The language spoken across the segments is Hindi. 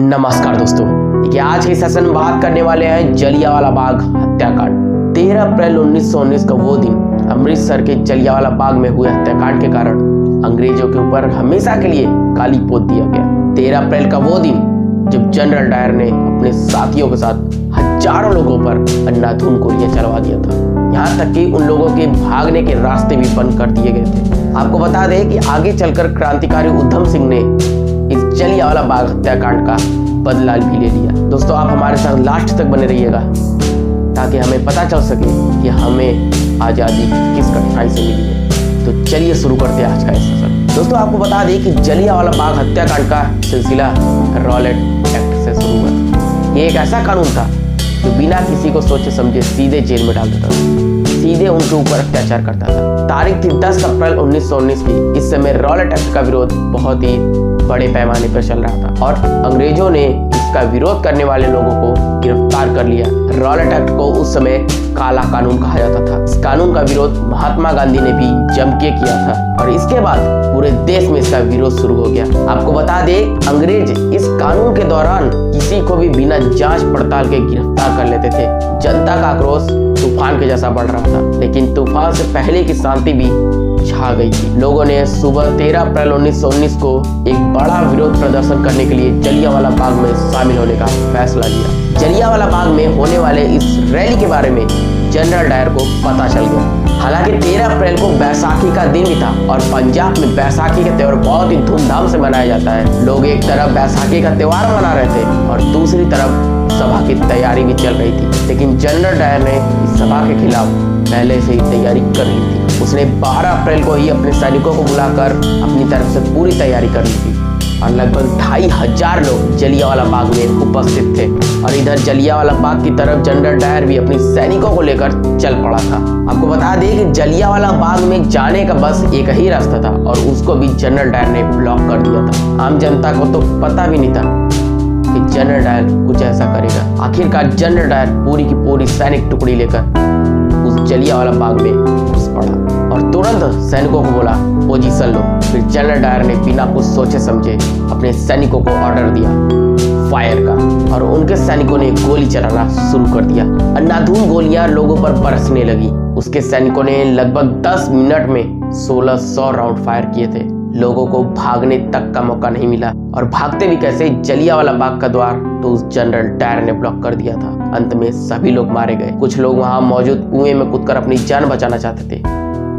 नमस्कार दोस्तों, देखिए आज के सेशन में बात करने वाले हैं जलियांवाला बाग हत्याकांड। 13 अप्रैल 1919 का वो दिन अमृतसर के जलियांवाला बाग में हुए हत्याकांड के कारण अंग्रेजों के ऊपर हमेशा के लिए काली पोत दिया गया। 13 अप्रैल का वो दिन जब जनरल डायर ने अपने साथियों के साथ हजारों लोगों पर अंधाधुंध गोलियां चलवा दिया था। यहाँ तक कि उन लोगों के भागने के रास्ते भी बंद कर दिए गए थे। आपको बता दें कि आगे चलकर क्रांतिकारी उधम सिंह ने इस जलियांवाला बाग हत्याकांड का बदला भी ले लिया। दोस्तों, आप हमारे साथ लास्ट तक बने रहिएगा ताकि हमें पता चल सके कि हमें आज़ादी किस कठिनाई से मिली है। तो चलिए शुरू करते हैं आज का सेशन। दोस्तों, आपको बता दें कि जलियांवाला बाग हत्याकांड का सिलसिला रॉलेट एक्ट से शुरू हुआ। ये एक ऐसा कानून था जो बिना किसी को सोचे समझे सीधे जेल में डाल देता था, सीधे उनके ऊपर अत्याचार करता था। तारीख थी 10 अप्रैल 1919 की। इस समय रॉलेट एक्ट का विरोध बहुत ही बड़े पैमाने पर चल रहा था और अंग्रेजों ने इसका विरोध करने वाले लोगों को गिरफ्तार कर लिया। रॉलेट एक्ट को उस समय काला कानून कहा जाता था। इस कानून का विरोध महात्मा गांधी ने भी जम के किया था और इसके बाद पूरे देश में इसका विरोध शुरू हो गया। आपको बता दें, अंग्रेज इस कानून के दौरान किसी को भी बिना जांच पड़ताल के गिरफ्तार कर लेते थे। जनता का आक्रोश तूफान के जैसा बढ़ रहा था, लेकिन तूफान से पहले की शांति भी छा गई थी। लोगों ने सुबह 13 अप्रैल 1919 को एक बड़ा विरोध प्रदर्शन करने के लिए जलियांवाला बाग में शामिल होने का फैसला लिया। जलियांवाला बाग में होने वाले इस रैली के बारे में जनरल डायर को पता चल गया। हालांकि 13 अप्रैल को बैसाखी का दिन भी था और पंजाब में बैसाखी का त्यौहार बहुत ही धूमधाम से मनाया जाता है। लोग एक तरफ बैसाखी का त्यौहार मना रहे थे और दूसरी तरफ सभा की तैयारी भी चल रही थी, लेकिन जनरल डायर ने इस सभा के खिलाफ पहले से ही तैयारी कर ली थी। उसने 12 अप्रैल को ही अपने सैनिकों को बुलाकर अपनी तरफ से पूरी तैयारी कर ली थी और लगभग 2500 लोग जलियांवाला बाग में उपस्थित थे। और इधर जलियांवाला बाग की तरफ जनरल डायर भी अपने सैनिकों को लेकर चल पड़ा था। आपको बता दें कि जलियांवाला बाग में जाने का बस एक ही रास्ता था और उसको भी जनरल डायर ने ब्लॉक कर दिया था। आम जनता को तो पता भी नहीं था कि जनरल डायर कुछ ऐसा करेगा। आखिरकार जनरल डायर पूरी की पूरी सैनिक टुकड़ी लेकर उस जलियांवाला बाग में घुस पड़ा और तुरंत सैनिकों को बोला पोजीशन लो। फिर जनरल डायर ने बिना कुछ सोचे समझे अपने सैनिकों को ऑर्डर दिया फायर का और उनके सैनिकों ने गोली चलाना शुरू कर दिया। अंधाधुंध गोलियां लोगों पर बरसने लगी। उसके सैनिकों ने लगभग 10 मिनट में 1600 राउंड फायर किए थे। लोगों को भागने तक का मौका नहीं मिला और भागते भी कैसे, जलियांवाला बाग का द्वार तो उस जनरल डायर ने ब्लॉक कर दिया था। अंत में सभी लोग मारे गए। कुछ लोग वहां मौजूद कुएं में कूदकर अपनी जान बचाना चाहते थे,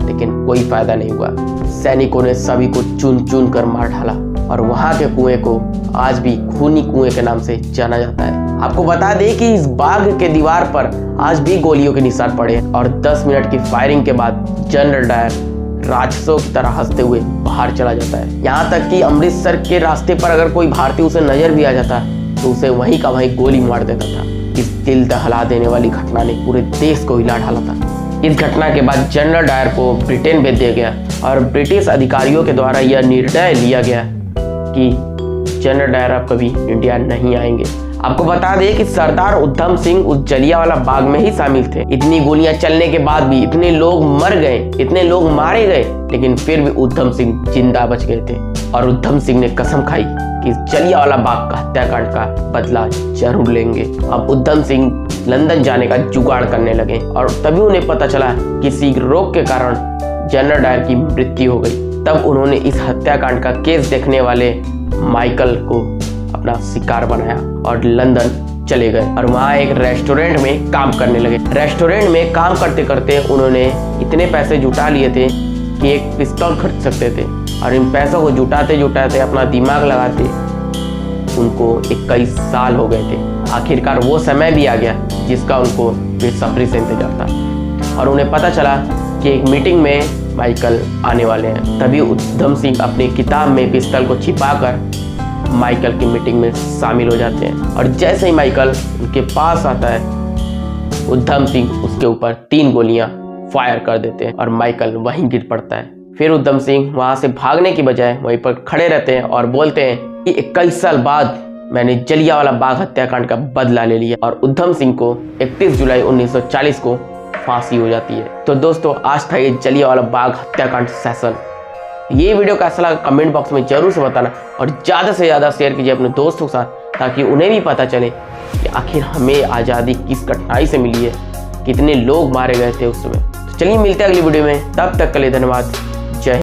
लेकिन कोई फायदा नहीं हुआ। सैनिकों ने सभी को चुन चुन कर मार डाला और वहां के कुएं को आज भी खूनी कुएं के नाम से जाना जाता है। आपको बता दें कि इस बाग के दीवार पर आज भी गोलियों के निशान पड़े और 10 मिनट की फायरिंग के बाद जनरल डायर राक्षसों की तरह हंसते हुए बाहर चला जाता है। यहाँ तक कि अमृतसर के रास्ते पर अगर कोई भारतीय उसे नजर भी आ जाता तो उसे वहीं का वहीं गोली मार देता था। इस दिल दहला देने वाली घटना ने पूरे देश को हिला डाला था। इस घटना के बाद जनरल डायर को ब्रिटेन भेज दिया गया और ब्रिटिश अधिकारियों के द्वारा यह निर्णय लिया गया कि जनरल डायर अब कभी इंडिया नहीं आएंगे। आपको बता दें कि सरदार उधम सिंह उस जलियांवाला बाग में ही शामिल थे। इतनी गोलियां चलने के बाद भी इतने लोग मर गए, इतने लोग मारे गए, लेकिन फिर भी उधम सिंह जिंदा बच गए थे और उधम सिंह ने कसम खाई कि जलियांवाला बाग का हत्याकांड का बदला जरूर लेंगे। अब उधम सिंह लंदन जाने का जुगाड़ करने लगे और तभी उन्हें पता चला किसी रोग के कारण जनरल डायर की मृत्यु हो गई। तब उन्होंने इस हत्याकांड का केस देखने वाले माइकल को अपना शिकार बनाया और लंदन चले गए और वहाँ एक रेस्टोरेंट में काम करने लगे। रेस्टोरेंट में काम करते करते उन्होंने इतने पैसे जुटा लिए थे कि एक पिस्तौल खरीद सकते थे और इन पैसों को जुटाते जुटाते अपना दिमाग लगाते उनको 21 साल हो गए थे। आखिरकार वो समय भी आ गया जिसका उनको बेसब्री से इंतजार था और उन्हें पता चला कि एक मीटिंग में माइकल आने वाले हैं। तभी उधम सिंह अपनी किताब में पिस्तौल को छिपाकर माइकल की मीटिंग में शामिल हो जाते हैं और जैसे ही माइकल उनके पास आता है उधम सिंह उसके ऊपर 3 गोलियां फायर कर देते हैं और माइकल वहीं गिर पड़ता है। फिर उधम सिंह वहां से भागने की बजाय वहीं पर खड़े रहते हैं और बोलते हैं कि 21 साल बाद मैंने जलियांवाला बाग हत्याकांड का बदला ले लिया और उधम सिंह को 31 जुलाई 1940 को फांसी हो जाती है। तो दोस्तों, आज था ये जलियांवाला बाग हत्याकांड सेशन। ये वीडियो कैसा लगा कमेंट बॉक्स में जरूर से बताना और ज़्यादा से ज़्यादा शेयर कीजिए अपने दोस्तों के साथ ताकि उन्हें भी पता चले कि आखिर हमें आज़ादी किस कठिनाई से मिली है, कितने लोग मारे गए थे उस समय। तो चलिए मिलते हैं अगली वीडियो में, तब तक के लिए धन्यवाद।